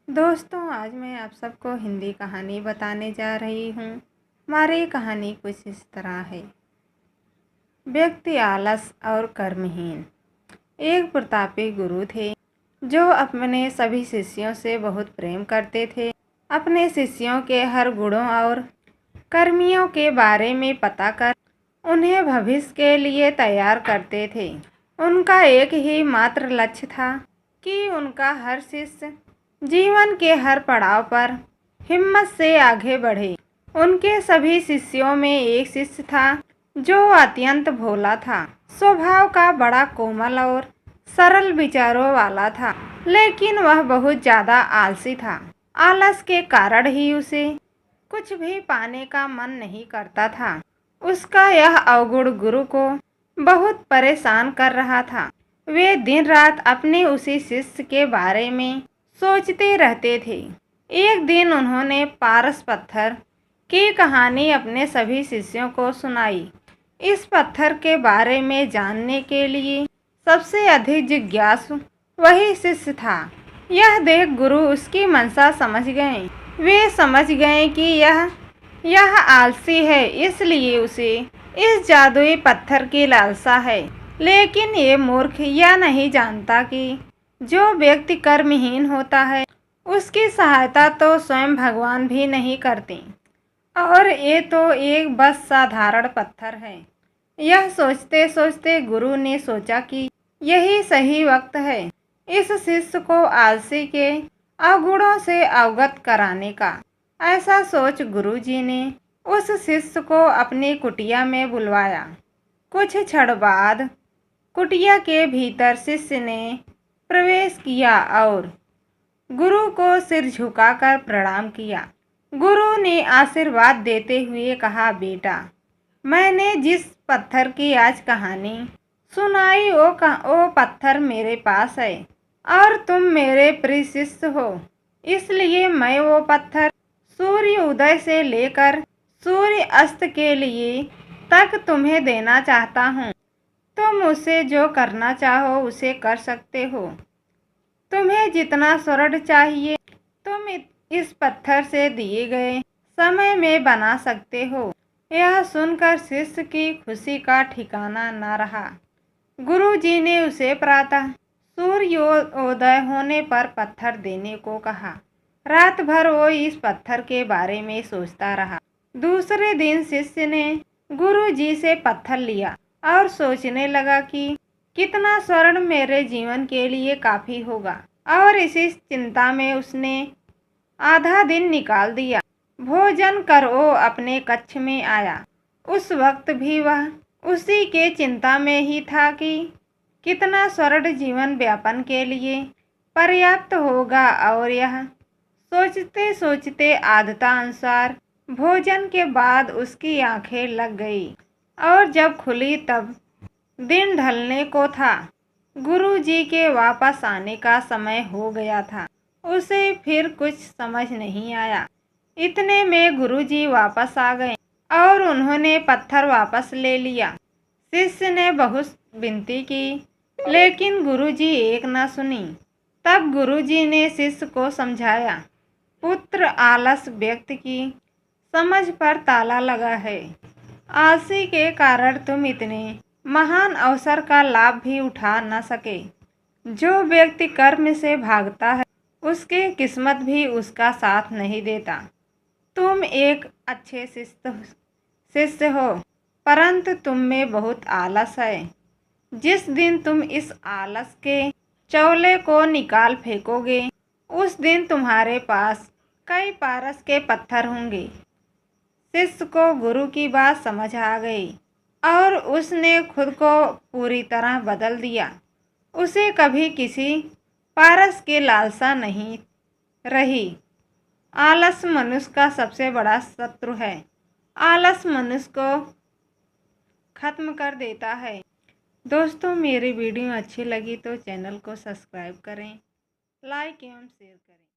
दोस्तों, आज मैं आप सबको हिंदी कहानी बताने जा रही हूँ। हमारी कहानी कुछ इस तरह है। व्यक्ति आलस और कर्महीन। एक प्रतापी गुरु थे जो अपने सभी शिष्यों से बहुत प्रेम करते थे। अपने शिष्यों के हर गुणों और कर्मियों के बारे में पता कर उन्हें भविष्य के लिए तैयार करते थे। उनका एक ही मात्र लक्ष्य था कि उनका हर शिष्य जीवन के हर पड़ाव पर हिम्मत से आगे बढ़े। उनके सभी शिष्यों में एक शिष्य था जो अत्यंत भोला था, स्वभाव का बड़ा कोमल और सरल विचारों वाला था, लेकिन वह बहुत ज़्यादा आलसी था। आलस के कारण ही उसे कुछ भी पाने का मन नहीं करता था। उसका यह अवगुण गुरु को बहुत परेशान कर रहा था। वे दिन रात अपने उसी शिष्य के बारे में सोचते रहते थे। एक दिन उन्होंने पारस पत्थर की कहानी अपने सभी शिष्यों को सुनाई। इस पत्थर के बारे में जानने के लिए सबसे अधिक जिज्ञासु वही शिष्य था। यह देख गुरु उसकी मंशा समझ गए। वे समझ गए कि यह आलसी है, इसलिए उसे इस जादुई पत्थर की लालसा है। लेकिन ये मूर्ख यह नहीं जानता कि जो व्यक्ति कर्महीन होता है उसकी सहायता तो स्वयं भगवान भी नहीं करते, और ये तो एक बस साधारण पत्थर है। यह सोचते सोचते गुरु ने सोचा कि यही सही वक्त है इस शिष्य को आलसी के अवगुणों से अवगत कराने का। ऐसा सोच गुरु जी ने उस शिष्य को अपनी कुटिया में बुलवाया। कुछ क्षण बाद कुटिया के भीतर शिष्य ने प्रवेश किया और गुरु को सिर झुकाकर प्रणाम किया। गुरु ने आशीर्वाद देते हुए कहा, बेटा, मैंने जिस पत्थर की आज कहानी सुनाई वो पत्थर मेरे पास है और तुम मेरे प्रिय शिष्य हो, इसलिए मैं वो पत्थर सूर्य उदय से लेकर सूर्य अस्त के लिए तक तुम्हें देना चाहता हूँ। तुम उसे जो करना चाहो उसे कर सकते हो। तुम्हें जितना स्वर्ण चाहिए तुम इस पत्थर से दिए गए समय में बना सकते हो। यह सुनकर शिष्य की खुशी का ठिकाना न रहा। गुरु जी ने उसे प्रातः सूर्योदय होने पर पत्थर देने को कहा। रात भर वो इस पत्थर के बारे में सोचता रहा। दूसरे दिन शिष्य ने गुरु जी से पत्थर लिया और सोचने लगा कि कितना स्वर्ण मेरे जीवन के लिए काफी होगा, और इसी चिंता में उसने आधा दिन निकाल दिया। भोजन कर वो अपने कक्ष में आया। उस वक्त भी वह उसी के चिंता में ही था कि कितना स्वर्ण जीवन व्यापन के लिए पर्याप्त होगा, और यह सोचते सोचते आदतानुसार भोजन के बाद उसकी आंखें लग गई, और जब खुली तब दिन ढलने को था। गुरु जी के वापस आने का समय हो गया था। उसे फिर कुछ समझ नहीं आया। इतने में गुरु जी वापस आ गए और उन्होंने पत्थर वापस ले लिया। शिष्य ने बहुत विनती की, लेकिन गुरु जी एक न सुनी। तब गुरु जी ने शिष्य को समझाया, पुत्र, आलस व्यक्ति की समझ पर ताला लगा है। आलसी के कारण तुम इतने महान अवसर का लाभ भी उठा न सके। जो व्यक्ति कर्म से भागता है उसकी किस्मत भी उसका साथ नहीं देता। तुम एक अच्छे शिष्य हो, परंतु तुम में बहुत आलस है। जिस दिन तुम इस आलस के चौले को निकाल फेंकोगे उस दिन तुम्हारे पास कई पारस के पत्थर होंगे। शिष्य को गुरु की बात समझ आ गई और उसने खुद को पूरी तरह बदल दिया। उसे कभी किसी पारस की लालसा नहीं रही। आलस मनुष्य का सबसे बड़ा शत्रु है। आलस मनुष्य को खत्म कर देता है। दोस्तों, मेरी वीडियो अच्छी लगी तो चैनल को सब्सक्राइब करें, लाइक एवं शेयर करें।